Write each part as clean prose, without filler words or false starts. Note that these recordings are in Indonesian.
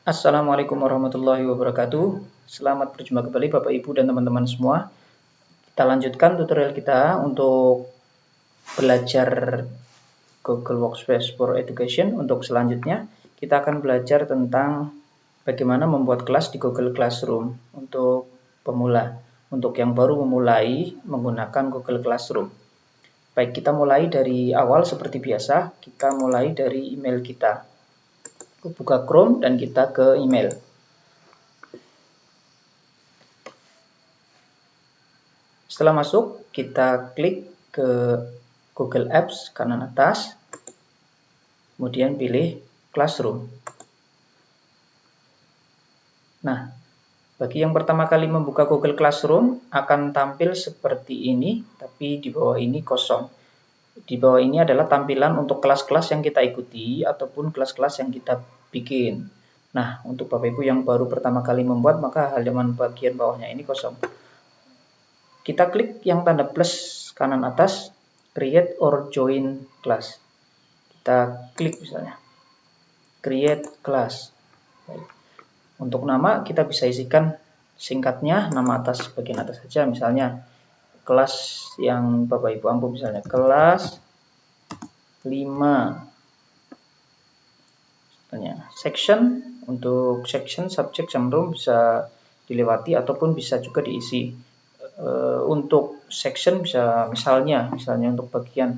Assalamualaikum warahmatullahi wabarakatuh. Selamat berjumpa kembali Bapak Ibu dan teman-teman semua. Kita lanjutkan tutorial kita untuk belajar Google Workspace for Education. Untuk selanjutnya kita akan belajar tentang bagaimana membuat kelas di Google Classroom untuk pemula. Untuk yang baru memulai menggunakan Google Classroom. Baik, kita mulai dari awal seperti biasa. Kita mulai dari email kita. Buka Chrome dan kita ke email. Setelah masuk, kita klik ke Google Apps kanan atas, kemudian pilih Classroom. Nah, bagi yang pertama kali membuka Google Classroom akan tampil seperti ini, tapi di bawah ini kosong. Di bawah ini adalah tampilan untuk kelas-kelas yang kita ikuti ataupun kelas-kelas yang kita bikin. Nah, untuk Bapak Ibu yang baru pertama kali membuat, maka halaman bagian bawahnya ini kosong. Kita klik yang tanda plus kanan atas, create or join class. Kita klik misalnya, create class. Baik. Untuk nama kita bisa isikan singkatnya, nama atas bagian atas saja, misalnya kelas yang Bapak Ibu ampuh, misalnya kelas 5. Misalnya section, untuk section, subject, jam-room bisa dilewati ataupun bisa juga diisi. Untuk section bisa misalnya untuk bagian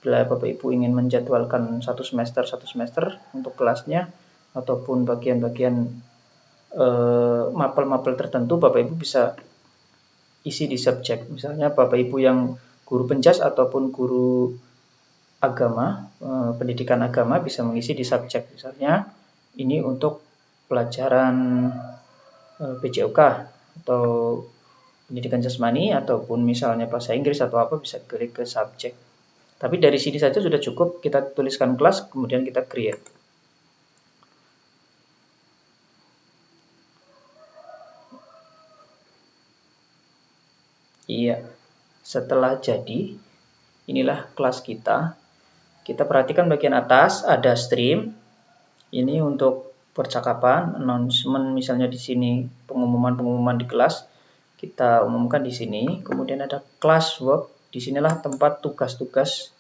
bila Bapak Ibu ingin menjadwalkan satu semester untuk kelasnya ataupun bagian-bagian mapel-mapel tertentu, Bapak Ibu bisa isi di subjek. Misalnya Bapak Ibu yang guru penjas ataupun guru agama, pendidikan agama bisa mengisi di subjek. Misalnya ini untuk pelajaran PJOK atau pendidikan jasmani ataupun misalnya bahasa Inggris atau apa, bisa klik ke subjek. Tapi dari sini saja sudah cukup, kita tuliskan kelas kemudian kita create. Iya, setelah jadi, inilah kelas kita. Kita perhatikan bagian atas ada stream. Ini untuk percakapan, announcement, misalnya di sini pengumuman-pengumuman di kelas. Kita umumkan di sini. Kemudian ada classwork. Disinilah tempat tugas-tugas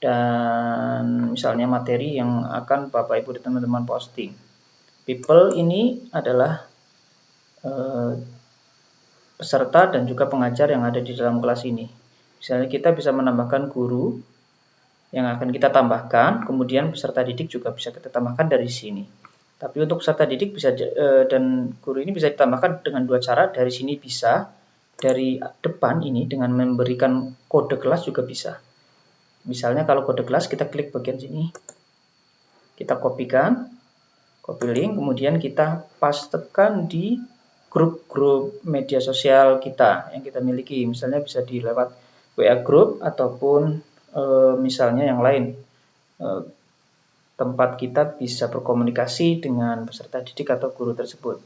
dan misalnya materi yang akan Bapak Ibu dan teman-teman posting. People ini adalah peserta dan juga pengajar yang ada di dalam kelas ini. Misalnya kita bisa menambahkan guru yang akan kita tambahkan, kemudian peserta didik juga bisa kita tambahkan dari sini. Tapi untuk peserta didik bisa dan guru ini bisa ditambahkan dengan dua cara. Dari sini bisa, dari depan ini dengan memberikan kode kelas juga bisa. Misalnya kalau kode kelas kita klik bagian sini, kita kopikan, copy link, kemudian kita pastekan di grup-grup media sosial kita yang kita miliki. Misalnya bisa di lewat WA group ataupun misalnya yang lain. Tempat kita bisa berkomunikasi dengan peserta didik atau guru tersebut.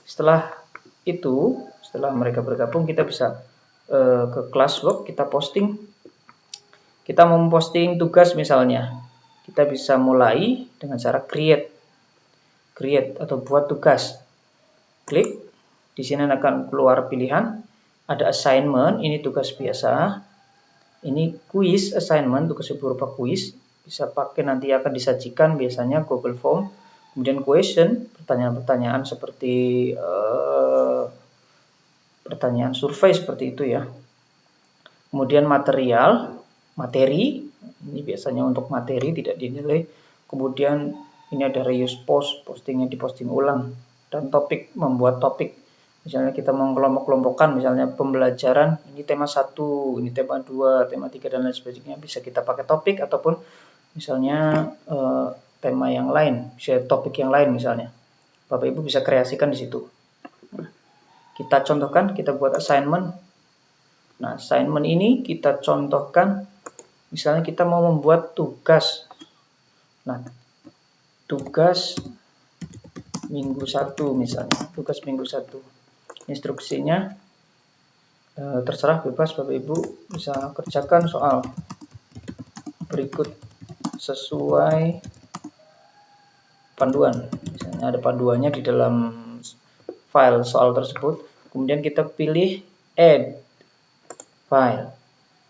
Setelah itu, setelah mereka bergabung, kita bisa ke classwork, kita posting. Kita mau memposting tugas misalnya, kita bisa mulai dengan cara create atau buat tugas. Klik, di sini akan keluar pilihan, ada assignment, ini tugas biasa. Ini quiz assignment, tugas berupa quiz. Bisa pakai nanti akan disajikan biasanya Google Form. Kemudian question, pertanyaan-pertanyaan seperti pertanyaan survei seperti itu ya. Kemudian materi, ini biasanya untuk materi tidak dinilai. Kemudian ini ada reuse post, postingnya diposting ulang. Dan topik, membuat topik. Misalnya kita mengelompok-kelompokkan, misalnya pembelajaran, ini tema 1, ini tema 2, tema 3, dan lain sebagainya. Bisa kita pakai topik ataupun misalnya tema yang lain, bisa topik yang lain misalnya. Bapak Ibu bisa kreasikan di situ. Kita contohkan, kita buat assignment. Nah, assignment ini kita contohkan, misalnya kita mau membuat tugas. Nah, tugas minggu 1 misalnya, tugas minggu 1. Instruksinya terserah, bebas, Bapak Ibu bisa kerjakan soal berikut sesuai panduan. Misalnya ada panduannya di dalam file soal tersebut. Kemudian kita pilih add file.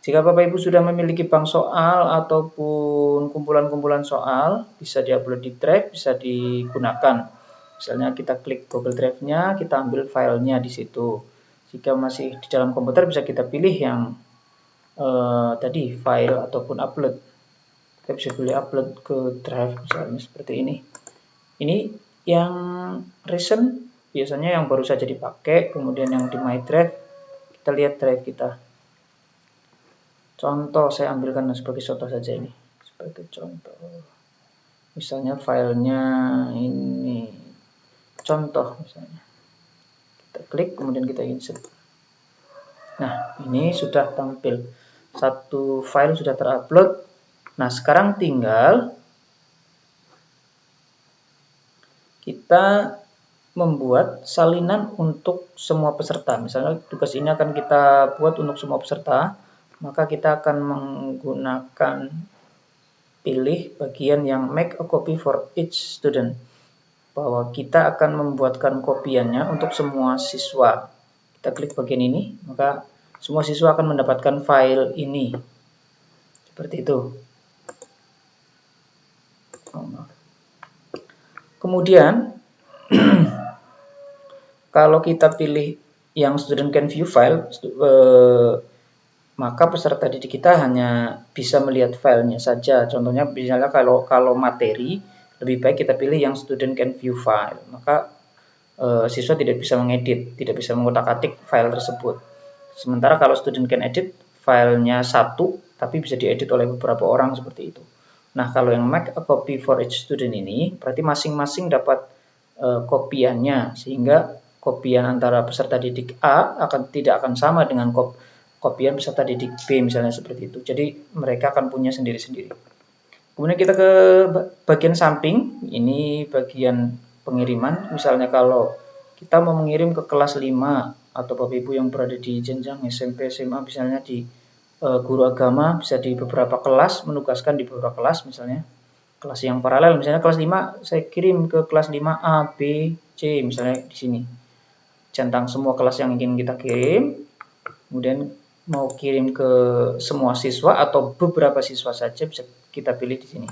Jika Bapak Ibu sudah memiliki bank soal ataupun kumpulan-kumpulan soal, bisa diupload di Drive, bisa digunakan. Misalnya kita klik Google Drive-nya, kita ambil filenya di situ. Jika masih di dalam komputer, bisa kita pilih yang tadi file ataupun upload. Kita bisa pilih upload ke Drive, misalnya seperti ini. Ini yang recent, biasanya yang baru saja dipakai, kemudian yang di My Drive, kita lihat drive kita. Contoh, saya ambilkan sebagai contoh saja ini. Sebagai contoh. Misalnya filenya ini. Contoh misalnya. Kita klik, kemudian kita insert. Nah, ini sudah tampil. Satu file sudah terupload. Nah, sekarang tinggal kita membuat salinan untuk semua peserta. Misalnya tugas ini akan kita buat untuk semua peserta. Maka kita akan menggunakan pilih bagian yang make a copy for each student, bahwa kita akan membuatkan kopiannya untuk semua siswa. Kita klik bagian ini, maka semua siswa akan mendapatkan file ini. Seperti itu. Kemudian kalau kita pilih yang student can view file, maka peserta didik kita hanya bisa melihat filenya saja. Contohnya misalnya kalau materi, lebih baik kita pilih yang student can view file. Maka siswa tidak bisa mengedit, tidak bisa mengotak-atik file tersebut. Sementara kalau student can edit, filenya satu, tapi bisa diedit oleh beberapa orang seperti itu. Nah, kalau yang make a copy for each student ini, berarti masing-masing dapat kopiannya, sehingga kopian antara peserta didik A tidak akan sama dengan kopian peserta didik B, misalnya seperti itu. Jadi mereka akan punya sendiri-sendiri. Kemudian kita ke bagian samping, ini bagian pengiriman. Misalnya kalau kita mau mengirim ke kelas 5 atau Bapak Ibu yang berada di jenjang SMP, SMA, misalnya di guru agama, bisa di beberapa kelas, menugaskan di beberapa kelas, misalnya kelas yang paralel, misalnya kelas 5 saya kirim ke kelas 5A, B, C, misalnya di sini. Centang semua kelas yang ingin kita kirim, kemudian mau kirim ke semua siswa atau beberapa siswa saja, bisa kita pilih di sini.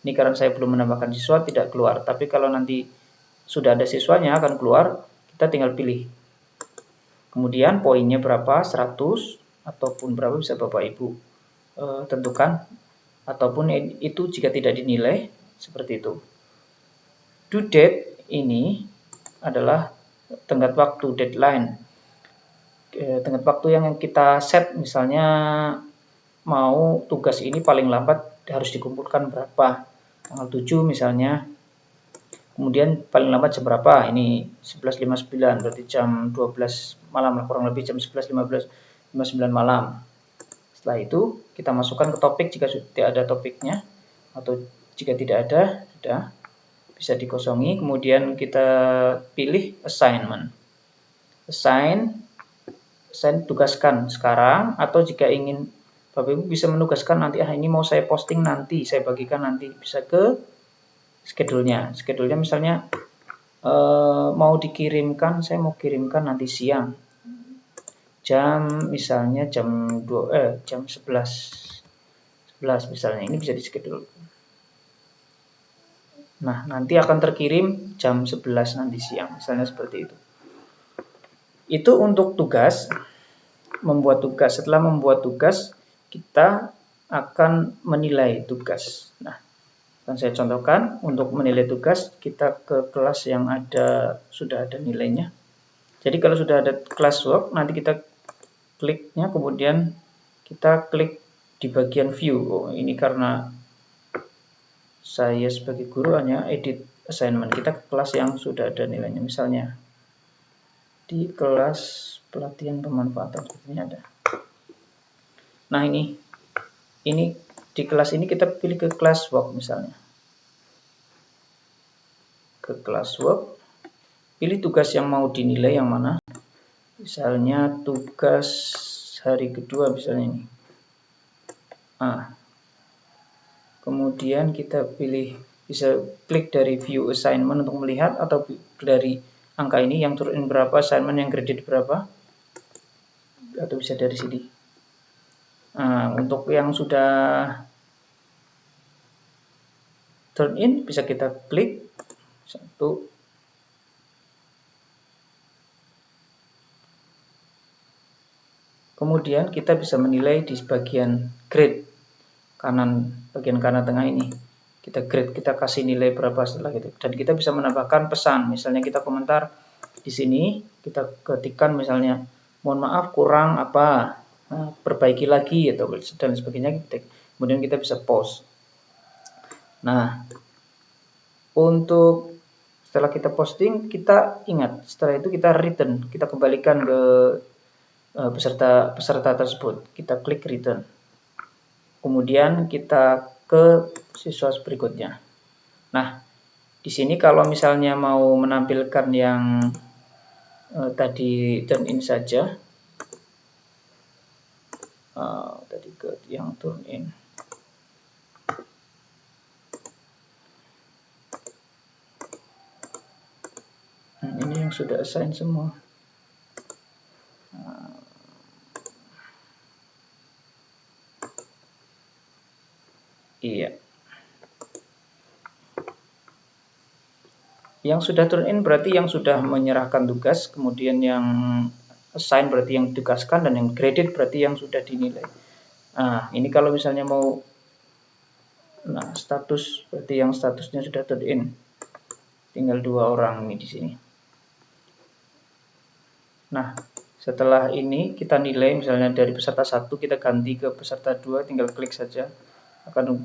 Ini karena saya belum menambahkan siswa, tidak keluar. Tapi kalau nanti sudah ada siswanya akan keluar, kita tinggal pilih. Kemudian poinnya berapa, 100 ataupun berapa bisa Bapak Ibu tentukan. Ataupun itu jika tidak dinilai, seperti itu. Due date ini adalah tenggat waktu, deadline. Tenggat waktu yang kita set, misalnya mau tugas ini paling lambat harus dikumpulkan berapa, tanggal 7 misalnya, kemudian paling lambat jam berapa, ini 11.59, berarti jam 12 malam, kurang lebih jam 11.59 malam. Setelah itu kita masukkan ke topik jika sudah ada topiknya, atau jika tidak ada, sudah bisa dikosongi. Kemudian kita pilih assignment, saya tugaskan sekarang, atau jika ingin Bapak Ibu bisa menugaskan nanti, ini mau saya posting nanti, saya bagikan nanti, bisa ke schedule-nya. Schedule-nya misalnya mau dikirimkan, saya mau kirimkan nanti siang, misalnya jam 11 misalnya, ini bisa di schedule. Nah, nanti akan terkirim jam 11 nanti siang, misalnya seperti itu. Itu untuk tugas, membuat tugas. Setelah membuat tugas, kita akan menilai tugas. Nah, akan saya contohkan, untuk menilai tugas, kita ke kelas yang sudah ada nilainya. Jadi kalau sudah ada classwork, nanti kita kliknya, kemudian kita klik di bagian view. Oh, ini karena saya sebagai guru hanya edit assignment. Kita ke kelas yang sudah ada nilainya, misalnya di kelas pelatihan pemanfaatan, sepertinya ada. Nah, ini di kelas ini kita pilih ke classwork misalnya. Ke classwork, pilih tugas yang mau dinilai yang mana. Misalnya tugas hari kedua misalnya ini. Kemudian kita pilih bisa klik dari view assignment untuk melihat, atau dari angka ini yang turun in berapa, assignment yang graded berapa, atau bisa dari sini. Nah, untuk yang sudah turn in bisa kita klik satu. Kemudian kita bisa menilai di bagian grade kanan, bagian kanan tengah ini. Kita grade, kita kasih nilai berapa setelah gitu. Dan kita bisa menambahkan pesan. Misalnya kita komentar di sini, kita ketikkan misalnya, mohon maaf kurang apa, nah, perbaiki lagi atau dan sebagainya. Kemudian kita bisa post. Nah, untuk setelah kita posting, kita ingat, setelah itu kita return, kita kembalikan ke peserta tersebut. Kita klik return. Kemudian kita ke siswa berikutnya. Nah, di sini kalau misalnya mau menampilkan yang tadi turn in saja, tadi ke yang turn in. Nah, ini yang sudah assign semua. Iya. Yang sudah turn in berarti yang sudah menyerahkan tugas, kemudian yang assign berarti yang ditugaskan, dan yang graded berarti yang sudah dinilai. Nah, ini kalau misalnya mau, nah status berarti yang statusnya sudah turn in. Tinggal 2 orang ini di sini. Nah, setelah ini kita nilai, misalnya dari peserta 1 kita ganti ke peserta 2, tinggal klik saja, akan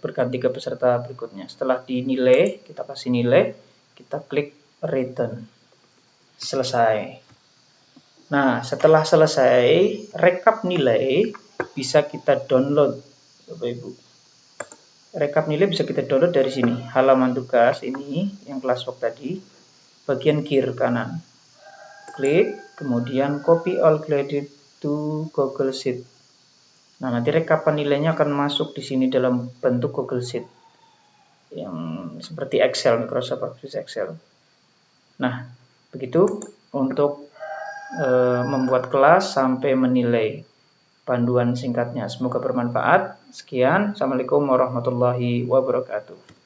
berganti ke peserta berikutnya. Setelah dinilai, kita kasih nilai, kita klik return. Selesai. Nah, setelah selesai, rekap nilai bisa kita download, Bapak Ibu. Rekap nilai bisa kita download dari sini. Halaman tugas ini, yang classwork tadi, bagian kiri kanan. Klik, kemudian copy all graded to Google Sheet. Nah, nanti rekapan nilainya akan masuk di sini dalam bentuk Google Sheet yang seperti Excel, Microsoft Office Excel. Nah, begitu untuk membuat kelas sampai menilai, panduan singkatnya. Semoga bermanfaat. Sekian, Assalamualaikum warahmatullahi wabarakatuh.